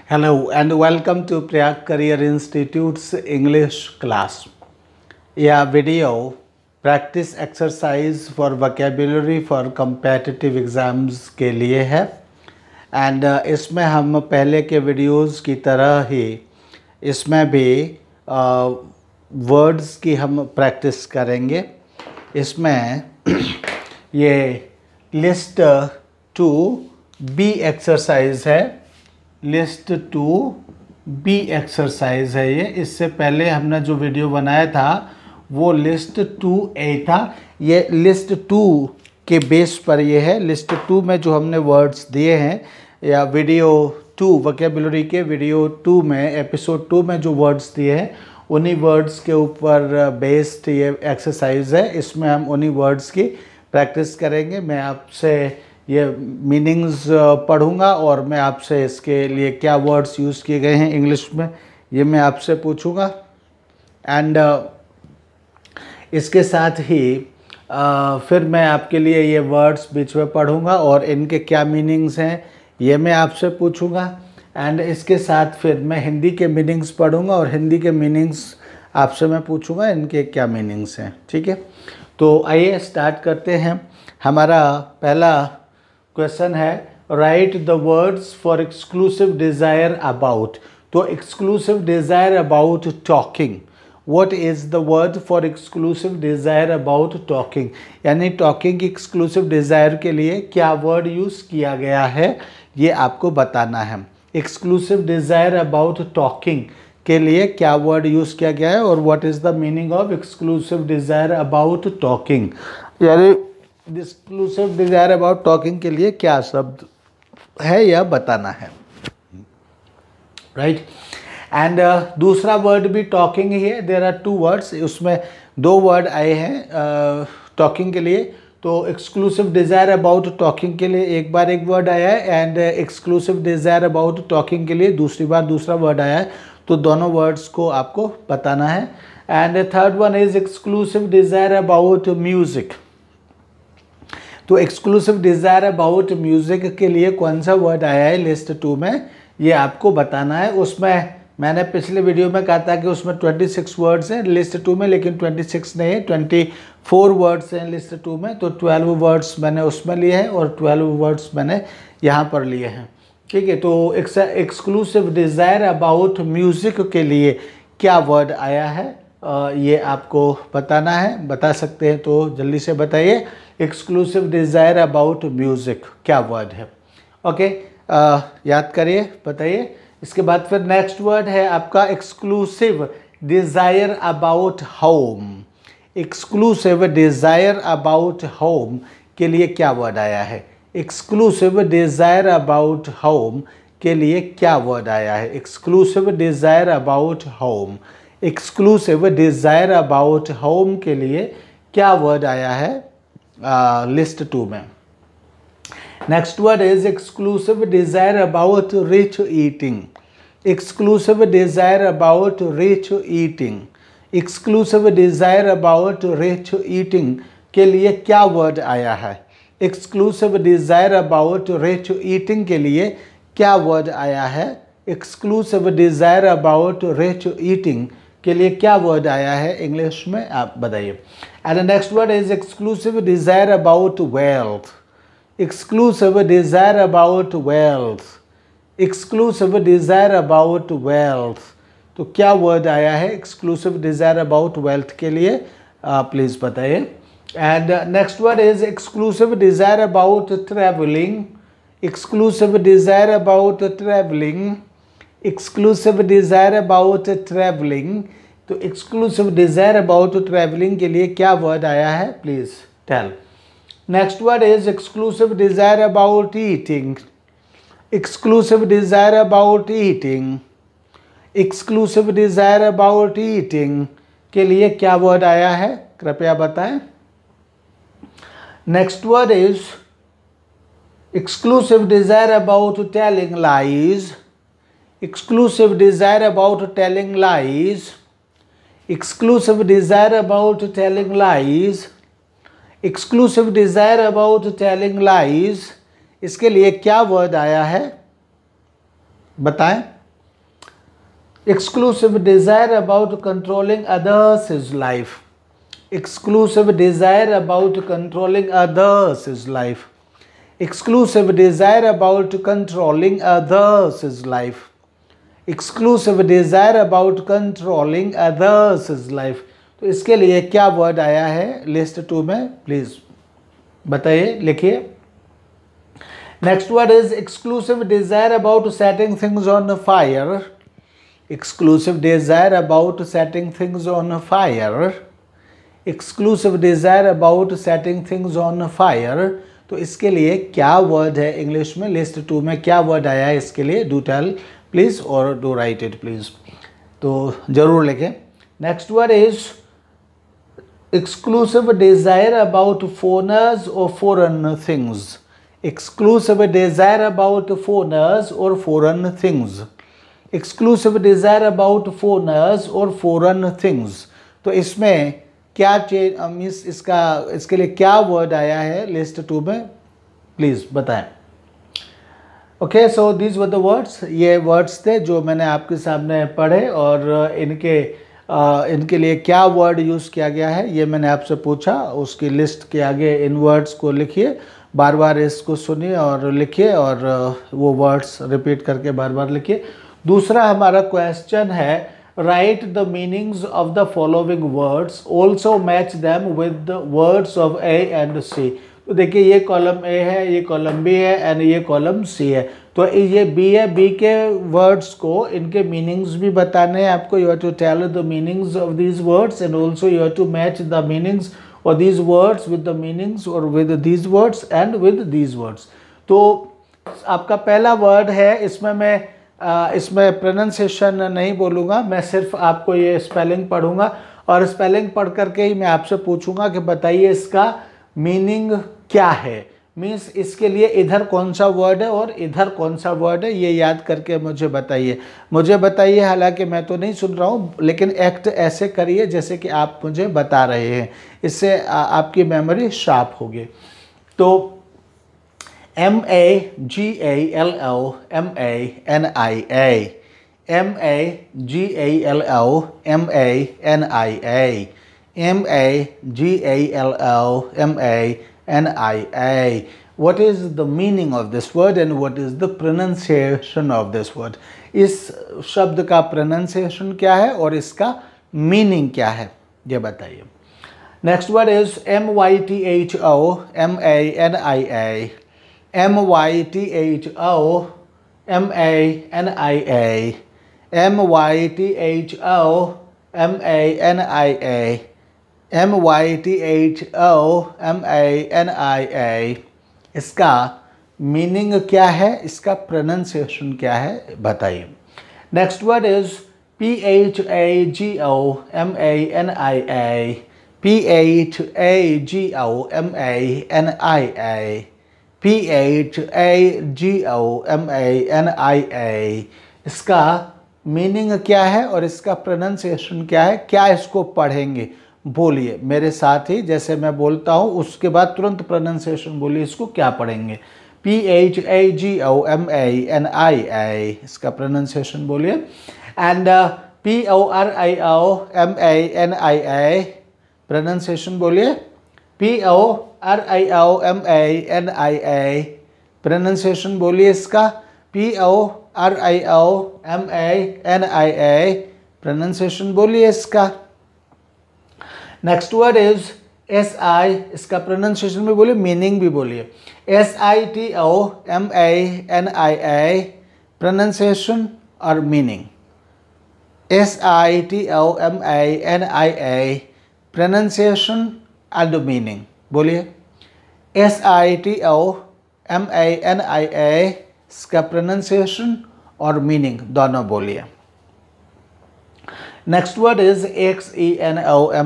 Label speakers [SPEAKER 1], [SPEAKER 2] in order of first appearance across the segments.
[SPEAKER 1] Hello and welcome to Prayag Career Institute's English class. यह video practice exercise for vocabulary for competitive exams के लिए है and इसमें हम पहले के वीडियोस की तरह ही इसमें भी वर्ड्स की हम प्रैक्टिस करेंगे। इसमें ये लिस्ट 2B एक्सरसाइज है, लिस्ट 2B एक्सरसाइज है ये। इससे पहले हमने जो वीडियो बनाया था वो लिस्ट 2A था। ये लिस्ट 2 के बेस पर ये है। लिस्ट 2 में जो हमने वर्ड्स दिए हैं या वीडियो 2 वोकैबुलरी के वीडियो 2 में एपिसोड 2 में जो वर्ड्स दिए हैं उन्हीं वर्ड्स के ऊपर बेस्ड ये एक्सरसाइज है। इसमें हम उन्हीं वर्ड्स की प्रैक्टिस करेंगे। मैं आपसे ये मीनिंग्स पढ़ूंगा और मैं आपसे इसके लिए क्या वर्ड्स यूज़ किए गए हैं इंग्लिश में ये मैं आपसे पूछूंगा एंड इसके साथ ही फिर मैं आपके लिए ये वर्ड्स बीच में पढ़ूंगा और इनके क्या मीनिंग्स हैं ये मैं आपसे पूछूंगा एंड इसके साथ फिर मैं हिंदी के मीनिंग्स पढ़ूंगा और हिंदी के मीनिंग्स आपसे मैं पूछूंगा इनके क्या मीनिंग्स हैं। ठीक है, तो आइए स्टार्ट करते हैं। हमारा पहला क्वेश्चन है write the words for exclusive desire about. तो exclusive desire about talking, what is the word for exclusive desire about talking, यानी टॉकिंग की एक्सक्लूसिव डिज़ायर के लिए क्या वर्ड यूज़ किया गया है ये आपको बताना है। एक्सक्लूसिव डिज़ायर अबाउट टॉकिंग के लिए क्या वर्ड यूज़ किया गया है और what is the meaning of exclusive desire about talking, यानी एक्सक्लूसिव डिज़ायर अबाउट टॉकिंग के लिए क्या शब्द है यह बताना है। राइट एंड दूसरा वर्ड भी टॉकिंग ही है। देयर आर 2 वर्ड्स, उसमें 2 वर्ड आए हैं टॉकिंग के लिए। तो एक्सक्लूसिव डिज़ायर अबाउट टॉकिंग के लिए एक बार एक वर्ड आया है and exclusive desire about talking के लिए दूसरी बार दूसरा वर्ड आया है। तो दोनों वर्ड्स को आपको बताना है। And third one is exclusive desire about music. तो एक्सक्लूसिव डिज़ायर अबाउट म्यूज़िक के लिए कौन सा वर्ड आया है लिस्ट 2 में ये आपको बताना है। उसमें मैंने पिछले वीडियो में कहा था कि उसमें 26 वर्ड्स हैं लिस्ट 2 में, लेकिन 26 नहीं है, 24 वर्ड्स हैं लिस्ट 2 में। तो 12 वर्ड्स मैंने उसमें लिए हैं और 12 वर्ड्स मैंने यहाँ पर लिए हैं। ठीक है, तो एक्सक्लूसिव डिज़ायर अबाउट म्यूज़िक के लिए क्या वर्ड आया है ये आपको बताना है। बता सकते हैं तो जल्दी से बताइए। एक्सक्लूसिव डिज़ायर अबाउट म्यूज़िक क्या वर्ड है? ओके, याद करिए, बताइए। इसके बाद फिर नेक्स्ट वर्ड है आपका exclusive desire about home. Exclusive desire about home के लिए क्या वर्ड आया है? एक्सक्लूसिव डिज़ायर अबाउट होम के लिए क्या वर्ड आया है? Exclusive desire about home, exclusive desire about home के लिए क्या वर्ड आया है लिस्ट 2 में? Next word is exclusive desire about rich eating. Exclusive desire about rich eating, exclusive desire about rich eating के लिए क्या वर्ड आया है? Exclusive desire about rich eating के लिए क्या वर्ड आया है? Exclusive desire about rich eating के लिए क्या वर्ड आया है इंग्लिश में, आप बताइए। And next word is exclusive desire about wealth. Exclusive desire about wealth, exclusive desire about wealth, तो क्या वर्ड आया है एक्सक्लूसिव डिज़ायर अबाउट वेल्थ के लिए, प्लीज़ बताइए। And next word is exclusive desire about travelling. Exclusive desire about travelling, exclusive desire about travelling, तो exclusive desire about travelling के लिए क्या वर्ड आया है, please tell. Next word is exclusive desire about eating. Exclusive desire about eating, exclusive desire about eating के लिए क्या word आया है, कृपया बताएं। Next word is exclusive desire about telling lies. Exclusive desire about telling lies, exclusive desire about telling lies, exclusive desire about telling lies, इसके लिए क्या वर्ड आया है बताएं। exclusive desire about controlling others is life. Exclusive desire about controlling others is life. Exclusive desire about controlling others is life. Exclusive desire about controlling others is life. तो इसके लिए क्या वर्ड आया है लिस्ट 2 में, प्लीज बताइए, लिखिए. Next word is exclusive desire about setting things on fire. Exclusive desire about setting things on fire. Exclusive desire about setting things on fire. तो इसके लिए क्या वर्ड है इंग्लिश में, लिस्ट 2 में क्या वर्ड आया है इसके लिए, डू टेल प्लीज और डू राइट इट प्लीज. तो जरूर लिखें. Next word is exclusive desire about foreigners or foreign things. Exclusive desire about foreigners or foreign things. Exclusive desire about foreigners or foreign things. तो इसमें क्या change इसके लिए क्या वर्ड आया है लिस्ट 2 में, प्लीज बताएं. Okay, so these were the words. ये वर्ड्स थे जो मैंने आपके सामने पढ़े और इनके लिए क्या वर्ड यूज़ किया गया है ये मैंने आपसे पूछा. उसकी लिस्ट के आगे इन वर्ड्स को लिखिए, बार बार इसको सुनिए और लिखिए और वो वर्ड्स रिपीट करके बार बार लिखिए. दूसरा हमारा क्वेश्चन है, write the meanings of the following words, also match them with the words of A and C. तो देखिए ये कॉलम ए है, ये कॉलम बी है एंड ये कॉलम सी है. तो ये बी है, बी के वर्ड्स को इनके मीनिंग्स भी बताने हैं आपको. You have to tell the meanings of these words and also you have to match the meanings और these words with the meanings और with these words and with these words. तो आपका पहला वर्ड है, इसमें मैं इसमें प्रोनाउंसिएशन नहीं बोलूँगा, मैं सिर्फ आपको ये स्पेलिंग पढ़ूंगा और स्पेलिंग पढ़ करके ही मैं आपसे पूछूंगा कि बताइए इसका मीनिंग क्या है. मीन्स इसके लिए इधर कौन सा वर्ड है और इधर कौन सा वर्ड है, ये याद करके मुझे बताइए. हालांकि मैं तो नहीं सुन रहा हूँ, लेकिन एक्ट ऐसे करिए जैसे कि आप मुझे बता रहे हैं, इससे आपकी मेमोरी शार्प होगी. तो MAGALO MANIA, MAGALO MANIA, MAGALO MANIA. What is the meaning of this word and what is the pronunciation of this word? इस शब्द का pronunciation क्या है और इसका meaning क्या है, ये बताइए. Next word is MYTHO MANIA, MYTHO MANIA, MYTHO MANIA, MYTHO MANIA. इसका मीनिंग क्या है, इसका प्रोनाउंसिएशन क्या है बताइए. Next word is PHAGO MANIA, PHAGO MANIA, PHAGO MANIA. इसका मीनिंग क्या है और इसका प्रोनाउंसिएशन क्या है, क्या इसको पढ़ेंगे, बोलिए मेरे साथ ही, जैसे मैं बोलता हूँ उसके बाद तुरंत प्रोनाउंसिएशन बोलिए, इसको क्या पढ़ेंगे. PHAGO MANIA, इसका प्रोनाउंसिएशन बोलिए. एंड PORIO MANIA, प्रोनाउंसिएशन बोलिए. PORIO MANIA, प्रोनाउंसिएशन बोलिए इसका. PORIO MANIA, प्रोनाउंसिएशन बोलिए इसका. नेक्स्ट वर्ड इज SI, इसका प्रोनाउंसिएशन भी बोलिए, मीनिंग भी बोलिए. SITO MANIA, प्रोनाउंसिएशन और meaning. SITO MANIA, pronunciation and meaning बोलिए. SITO MANIA, इसका प्रोनाउंसिएशन और मीनिंग दोनों बोलिए. Next word is XENOMANIA,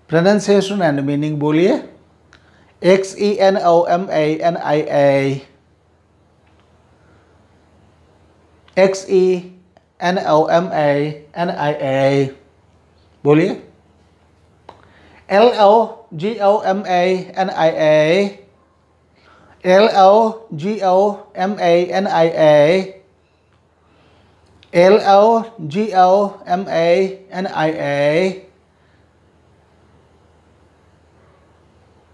[SPEAKER 1] pronunciation and meaning बोलिए. XENOMANIA, XENOMANIA बोलिए. LOGOMANIA, LOGOMANIA, L-O-G-O-M-A-N-I-A.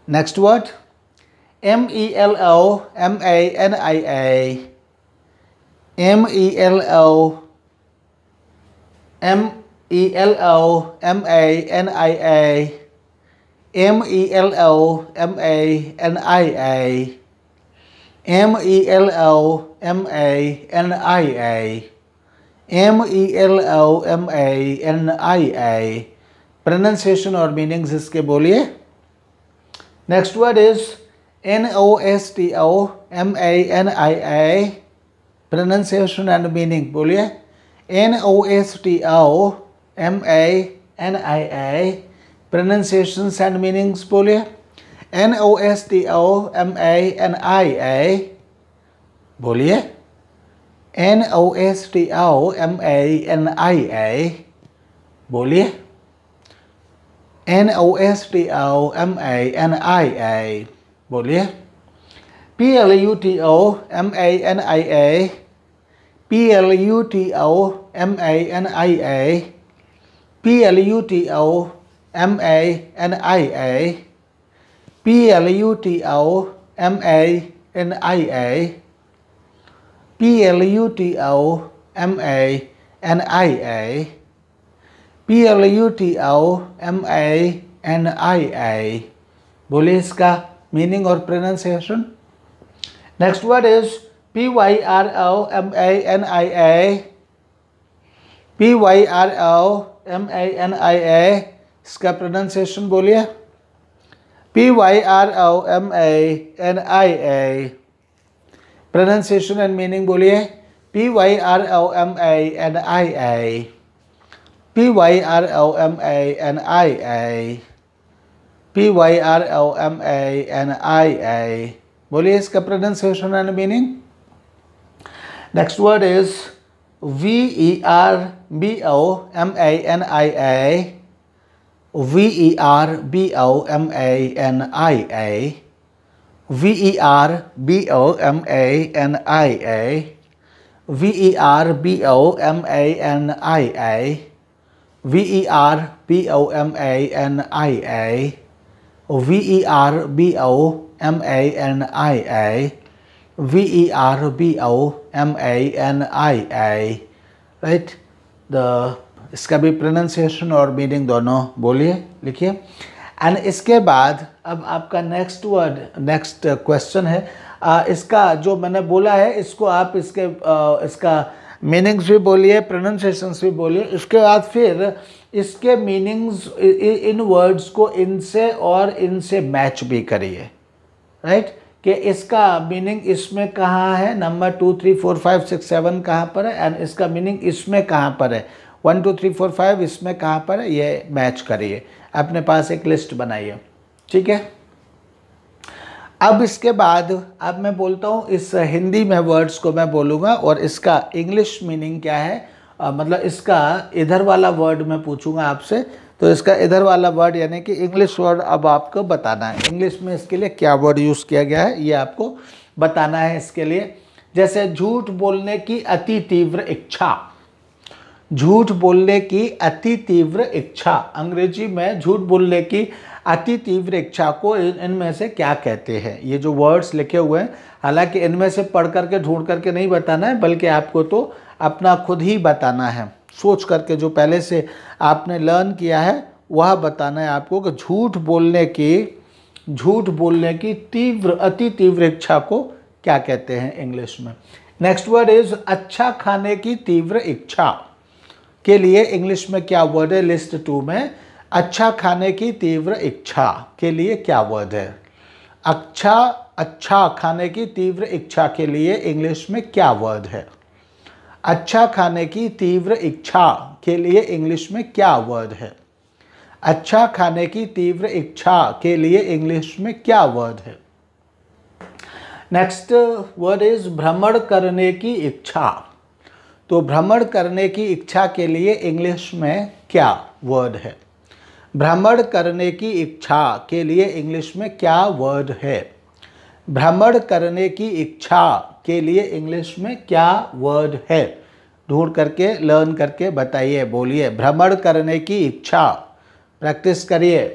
[SPEAKER 1] Next word, M-E-L-O-M-A-N-I-A. M-E-L-O-M-A-N-I-A. M-E-L-O-M-A-N-I-A. M-E-L-O-M-A-N-I-A. M-E-L-O-M-A-N-I-A. Pronunciation और meanings इसके बोलिए. Next word is N-O-S-T-O-M-A-N-I-A. Pronunciation and meaning बोलिए. N-O-S-T-O-M-A-N-I-A. Pronunciations and meanings बोलिए. N-O-S-T-O-M-A-N-I-A. बोलिए. N-O-S-T-O-M-A-N-I-A. बोलिए. N-O-S-T-O-M-A-N-I-A. बोलिए. P-L-U-T-O-M-A-N-I-A. P-L-U-T-O-M-A-N-I-A. P-L-U-T-O-M-A-N-I-A. P-L-U-T-O-M-A-N-I-A. P-L-U-T-O-M-A-N-I-A. P-L-U-T-O-M-A-N-I-A. बोलिए इसका मीनिंग और pronunciation. Next word is P-Y-R-O-M-A-N-I-A. P-Y-R-O-M-A-N-I-A. इसका प्रोनाउंसिएशन बोलिए. P-Y-R-O-M-A-N-I-A. प्रोनाउंसिएशन एंड मीनिंग बोलिए. P-Y-R-O-M-A-N-I-A. P-Y-R-O-M-A-N-I-A. P-Y-R-O-M-A-N-I-A. बोलिए इसका pronunciation and meaning. Next word is V-E-R-B-O-M-A-N-I-A. V-E-R-B-O-M-A-N-I-A. V-E-R-B-O-M-A-N-I-A. V-E-R-B-O-M-A-N-I-A. V-E-R-B-O-M-A-N-I-A. V-E-R-B-O-M-A-N-I-A. V-E-R-B-O-M-A-N-I-A. Right. इसका भी प्रोनाउंसिएशन और मीनिंग दोनों बोलिए, लिखिए. एंड इसके बाद अब आपका नेक्स्ट क्वेश्चन है. इसका जो मैंने बोला है इसको आप इसका मीनिंग्स भी बोलिए, प्रोनाउंसिएशंस भी बोलिए. इसके बाद फिर इसके मीनिंग्स इन वर्ड्स को इनसे और इनसे मैच भी करिए. राइट. कि इसका मीनिंग इसमें कहाँ है, नंबर 2 3 4 5 6 7 कहाँ पर है, एंड इसका मीनिंग इसमें कहाँ पर है, 1 2 3 4 5 इसमें कहाँ पर है, ये मैच करिए. अपने पास एक लिस्ट बनाइए. ठीक है. अब इसके बाद अब मैं बोलता हूँ, इस हिंदी में वर्ड्स को मैं बोलूँगा और इसका इंग्लिश मीनिंग क्या है, मतलब इसका इधर वाला वर्ड मैं पूछूंगा आपसे. तो इसका इधर वाला वर्ड यानी कि इंग्लिश वर्ड अब आपको बताना है. इंग्लिश में इसके लिए क्या वर्ड यूज़ किया गया है ये आपको बताना है. इसके लिए जैसे झूठ बोलने की अति तीव्र इच्छा. झूठ बोलने की अति तीव्र इच्छा, अंग्रेजी में झूठ बोलने की अति तीव्र इच्छा को इनमें से क्या कहते हैं. ये जो वर्ड्स लिखे हुए हैं, हालांकि इनमें से पढ़ करके ढूंढ करके नहीं बताना है, बल्कि आपको तो अपना खुद ही बताना है, सोच करके जो पहले से आपने लर्न किया है वह बताना है आपको कि झूठ बोलने की अति तीव्र इच्छा को क्या कहते हैं इंग्लिश में. नेक्स्ट वर्ड इज अच्छा खाने की तीव्र इच्छा के लिए इंग्लिश में क्या वर्ड है. लिस्ट 2 में अच्छा खाने की तीव्र इच्छा के लिए क्या वर्ड है. अच्छा खाने की तीव्र इच्छा के लिए इंग्लिश में क्या वर्ड है. अच्छा खाने की तीव्र इच्छा के लिए इंग्लिश में क्या वर्ड है. अच्छा खाने की तीव्र इच्छा के लिए इंग्लिश में क्या वर्ड है. नेक्स्ट वर्ड इज भ्रमण करने की इच्छा. तो भ्रमण करने की इच्छा के लिए इंग्लिश में क्या वर्ड है. भ्रमण करने की इच्छा के लिए इंग्लिश में क्या वर्ड है. भ्रमण करने की इच्छा के लिए इंग्लिश में क्या वर्ड है. ढूंढ करके लर्न करके बताइए, बोलिए। भ्रमण करने की इच्छा, प्रैक्टिस करिए।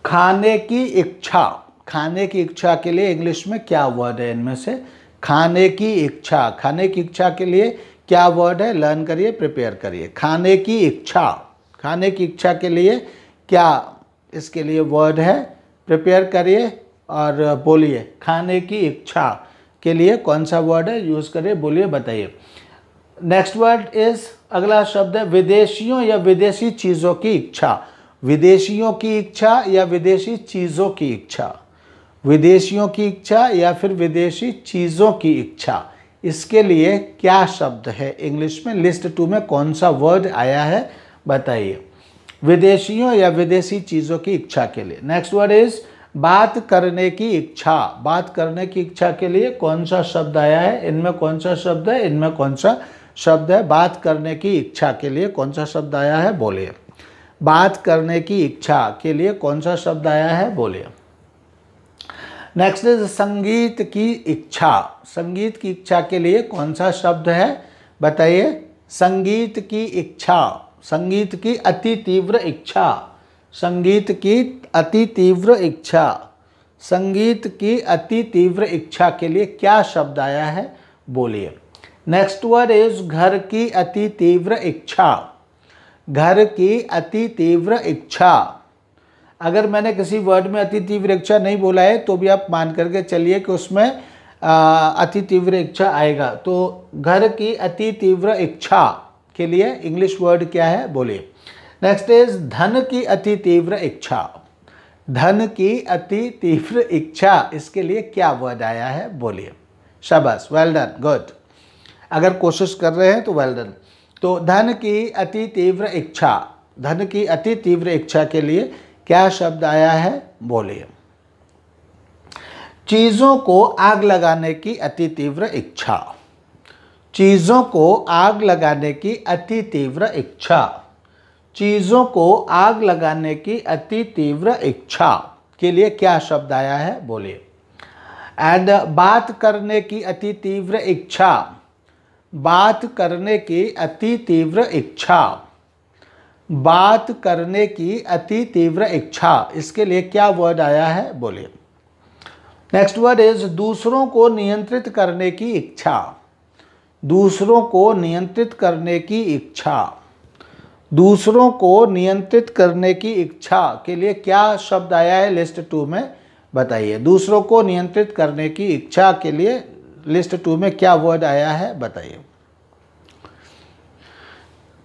[SPEAKER 1] खाने की इच्छा, खाने की इच्छा के लिए इंग्लिश में क्या वर्ड है इनमें से? खाने की इच्छा, खाने की इच्छा के लिए क्या वर्ड है? लर्न करिए, प्रिपेयर करिए। खाने की इच्छा, खाने की इच्छा के लिए क्या इसके लिए वर्ड है? प्रिपेयर करिए और बोलिए। खाने की इच्छा के लिए कौन सा वर्ड है? यूज़ करिए, बोलिए, बताइए। नेक्स्ट वर्ड इज, अगला शब्द है विदेशियों या विदेशी चीज़ों की इच्छा। विदेशियों की इच्छा या विदेशी चीज़ों की इच्छा, विदेशियों की इच्छा या फिर विदेशी चीज़ों की इच्छा, इसके लिए क्या शब्द है इंग्लिश में? लिस्ट 2 में कौन सा वर्ड आया है बताइए। विदेशियों या विदेशी चीज़ों की इच्छा के लिए। नेक्स्ट वर्ड इज बात करने की इच्छा। बात करने की इच्छा के लिए कौन सा शब्द आया है? इनमें कौन सा शब्द है? इनमें कौन सा शब्द है? बात करने की इच्छा के लिए कौन सा शब्द आया है? बोलिए। बात करने की इच्छा के लिए कौन सा शब्द आया है? बोलिए। नेक्स्ट इज संगीत की इच्छा। संगीत की इच्छा के लिए कौन सा शब्द है बताइए। संगीत की इच्छा, संगीत की अति तीव्र इच्छा, संगीत की अति तीव्र इच्छा, संगीत की अति तीव्र इच्छा के लिए क्या शब्द आया है? बोलिए। नेक्स्ट वर्ड इज घर की अति तीव्र इच्छा। घर की अति तीव्र इच्छा, अगर मैंने किसी वर्ड में अति तीव्र इच्छा नहीं बोला है तो भी आप मान करके चलिए कि उसमें अति तीव्र इच्छा आएगा। तो घर की अति तीव्र इच्छा के लिए इंग्लिश वर्ड क्या है? बोलिए। नेक्स्ट इज धन की अति तीव्र इच्छा। धन की अति तीव्र इच्छा, इसके लिए क्या वर्ड आया है? बोलिए। शाबाश, वेल डन, गुड। अगर कोशिश कर रहे हैं तो वेल डन। तो धन की अति तीव्र इच्छा, धन की अति तीव्र इच्छा के लिए क्या शब्द आया है? बोलिए। चीज़ों को आग लगाने की अति तीव्र इच्छा। चीज़ों को आग लगाने की अति तीव्र इच्छा। चीज़ों को आग लगाने की अति तीव्र इच्छा के लिए क्या शब्द आया है? बोलिए। एंड बात करने की अति तीव्र इच्छा। बात करने की अति तीव्र इच्छा, बात करने की अति तीव्र इच्छा, इसके लिए क्या वर्ड आया है? बोलिए। नेक्स्ट वर्ड इज दूसरों को नियंत्रित करने की इच्छा। दूसरों को नियंत्रित करने की इच्छा, दूसरों को नियंत्रित करने की इच्छा के लिए क्या शब्द आया है? लिस्ट 2 में बताइए। दूसरों को नियंत्रित करने की इच्छा के लिए लिस्ट 2 में क्या वर्ड आया है? बताइए।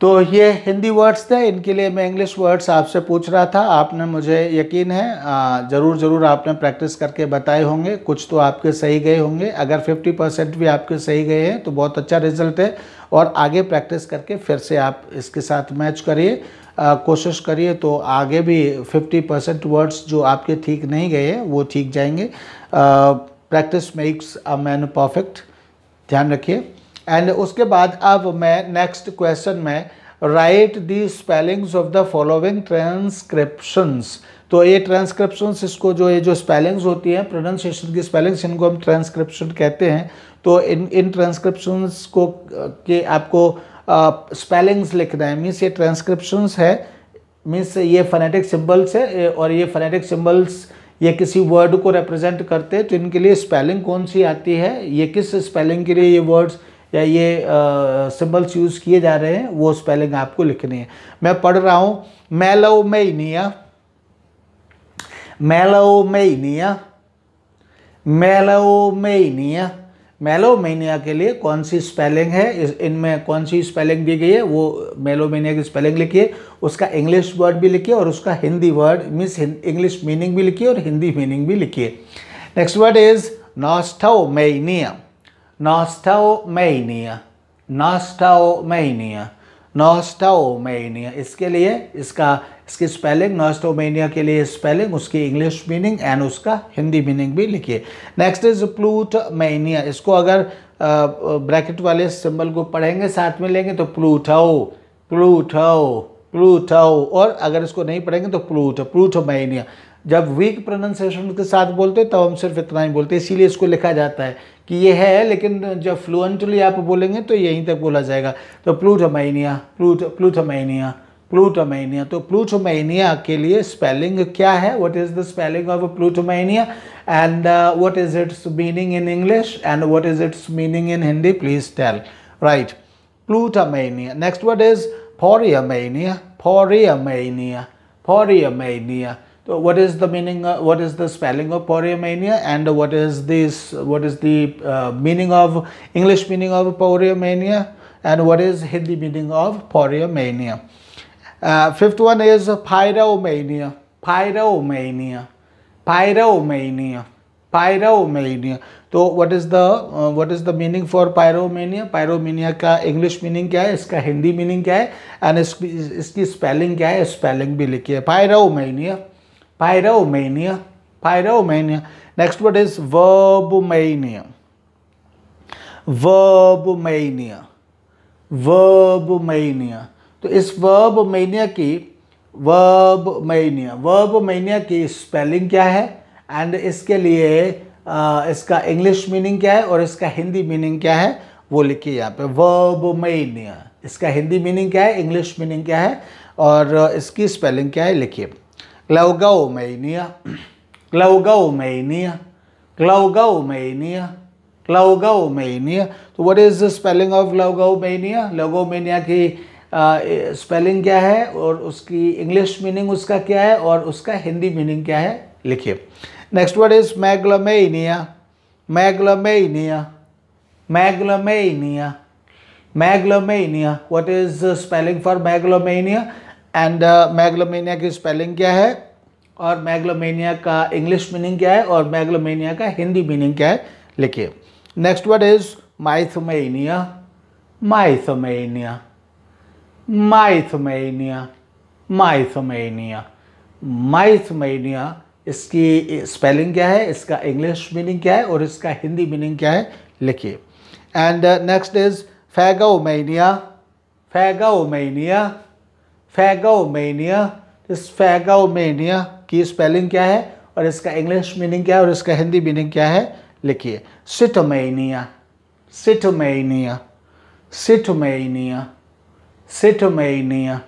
[SPEAKER 1] तो ये हिंदी वर्ड्स थे, इनके लिए मैं इंग्लिश वर्ड्स आपसे पूछ रहा था। आपने, मुझे यकीन है ज़रूर आपने प्रैक्टिस करके बताए होंगे। कुछ तो आपके सही गए होंगे। अगर 50% भी आपके सही गए हैं तो बहुत अच्छा रिजल्ट है। और आगे प्रैक्टिस करके फिर से आप इसके साथ मैच करिए, कोशिश करिए, तो आगे भी 50% वर्ड्स जो आपके ठीक नहीं गए हैं वो ठीक जाएंगे। Practice makes a man perfect, ध्यान रखिए। एंड उसके बाद अब मैं नेक्स्ट क्वेश्चन में write the spellings of the following transcriptions. तो ये ट्रांसक्रिप्शंस, इसको जो ये जो स्पेलिंग्स होती हैं, प्रोनाउंसिएशन की स्पेलिंग्स, इनको हम ट्रांसक्रिप्शन कहते हैं। तो इन ट्रांसक्रिप्शंस को के आपको स्पेलिंग्स लिखना है। मीन्स ये ट्रांसक्रिप्शंस है, मीन्स ये फोनेटिक सिंबल्स है, और ये फोनेटिक सिंबल्स ये किसी वर्ड को रिप्रेजेंट करते हैं। तो इनके लिए स्पेलिंग कौन सी आती है, ये किस स्पेलिंग के लिए ये वर्ड्स या ये सिंबल्स यूज़ किए जा रहे हैं, वो स्पेलिंग आपको लिखनी है। मैं पढ़ रहा हूँ। मेलोमेनिया, मेलोमेनिया, मेलोमेनिया। मेलोमेनिया के लिए कौन सी स्पेलिंग है, इनमें कौन सी स्पेलिंग दी गई है, वो मेलोमेनिया की स्पेलिंग लिखिए। उसका इंग्लिश वर्ड भी लिखिए और उसका Hindi word means English meaning भी लिखिए और हिंदी मीनिंग भी लिखिए। Next word is nostomania. Nostomania, nostomania, nostomania. इसके लिए इसकी स्पेलिंग, नॉस्टोमेनिया के लिए स्पेलिंग, उसकी इंग्लिश मीनिंग एंड उसका हिंदी मीनिंग भी लिखिए। Next is plutomania. इसको अगर ब्रैकेट वाले सिंबल को पढ़ेंगे, साथ में लेंगे तो प्लूटो, प्लूटो, प्लूटो, और अगर इसको नहीं पढ़ेंगे तो प्लूटोमेनिया। जब वीक प्रोनाउंसिएशन के साथ बोलते हैं तब हम सिर्फ इतना ही बोलते हैं, इसीलिए इसको लिखा जाता है कि ये है, लेकिन जब फ्लुएंटली आप बोलेंगे तो यहीं तक बोला जाएगा। तो प्लूटोमेनिया, प्लूटोमेनिया, प्लूटोमेनिया। तो प्लूटोमेनिया के लिए स्पेलिंग क्या है? What is the spelling of plutomania and what is its meaning in English and what is its meaning in Hindi? Please tell. Right, plutomania. Next word is poriomania, poriomania, poriomania. So what is the meaning, what is the spelling of poryomania and what is the meaning of English meaning of poryomania and what is Hindi meaning of poryomania? Fifth one is pyromania, pyromania, pyromania, pyromania. तो what is the meaning for pyromania? pyromania का English meaning क्या है, इसका Hindi meaning क्या है and इसकी spelling क्या है? spelling भी लिखिए, pyromania, pyromania, pyromania. Next word is verbomania, verbomania, verbomania. तो इस verbomania की स्पेलिंग क्या है एंड इसके लिए इसका इंग्लिश मीनिंग क्या है और इसका हिंदी मीनिंग क्या है वो लिखिए यहाँ पे। verbomania, इसका हिंदी मीनिंग क्या है, इंग्लिश मीनिंग क्या है और इसकी स्पेलिंग क्या है लिखिए। Glaucomania, glaucomania, glaucomania, glaucomania. तो what is the spelling of glaucomania? glaucomania की स्पेलिंग क्या है और उसकी इंग्लिश मीनिंग उसका क्या है और उसका हिंदी मीनिंग क्या है लिखिए। Next word is megalomania, megalomania, megalomania, megalomania. What is the spelling for megalomania? And megalomania की स्पेलिंग क्या है और मेगलोमेनिया का इंग्लिश मीनिंग क्या है और मेगलोमेनिया का हिंदी मीनिंग क्या है लिखिए। Next word is mythomania, mythomania, mythomania, mythomania, mythomania. इसकी स्पेलिंग क्या है, इसका इंग्लिश मीनिंग क्या है और इसका हिंदी मीनिंग क्या है लिखिए। And next is phagomania, phagomania, phagomania. इस फैगोमेनिया की स्पेलिंग क्या है और इसका इंग्लिश मीनिंग क्या है और इसका हिंदी मीनिंग क्या है लिखिए। सिटोमेनिया, सिटोमेनिया, सिटोमेनिया, सिटोमेनिया,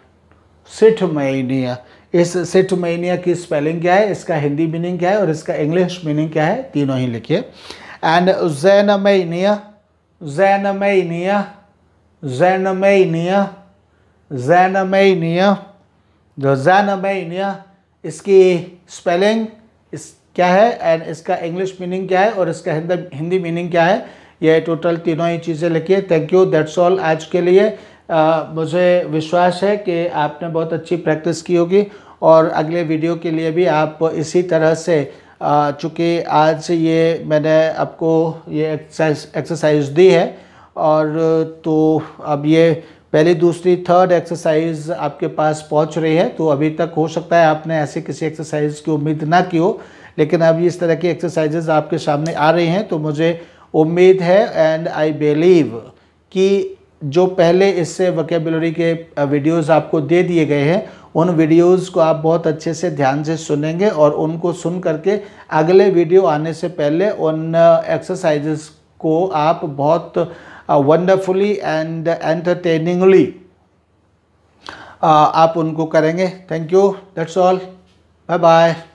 [SPEAKER 1] सिटोमेनिया। इस सिटोमेनिया की स्पेलिंग क्या है, इसका हिंदी मीनिंग क्या है और इसका इंग्लिश मीनिंग क्या है, तीनों ही लिखिए। एंड ज़ेनोमेनिया, ज़ेनोमेनिया, ज़ेनोमेनिया, ज़ेनोमेनिया। जो ज़ेनोमेनिया इसकी स्पेलिंग क्या है एंड इसका इंग्लिश मीनिंग क्या है और इसका हिंदी मीनिंग क्या है, ये टोटल तीनों ही चीज़ें लिखिए। थैंक यू, दैट्स ऑल आज के लिए। मुझे विश्वास है कि आपने बहुत अच्छी प्रैक्टिस की होगी और अगले वीडियो के लिए भी आप इसी तरह से, चूँकि आज ये मैंने आपको ये एक्सरसाइज दी है और तो अब ये पहली दूसरी थर्ड एक्सरसाइज आपके पास पहुंच रही है। तो अभी तक हो सकता है आपने ऐसे किसी एक्सरसाइज की उम्मीद ना की हो, लेकिन अब इस तरह की एक्सरसाइजेज आपके सामने आ रही हैं तो मुझे उम्मीद है एंड आई बिलीव कि जो पहले इससे वोकैबुलरी के वीडियोस आपको दे दिए गए हैं उन वीडियोस को आप बहुत अच्छे से ध्यान से सुनेंगे और उनको सुन करके अगले वीडियो आने से पहले उन एक्सरसाइजेस को आप बहुत वंडरफुली एंड एंटरटेनिंगली आप उनको करेंगे। Thank you, that's all, bye bye.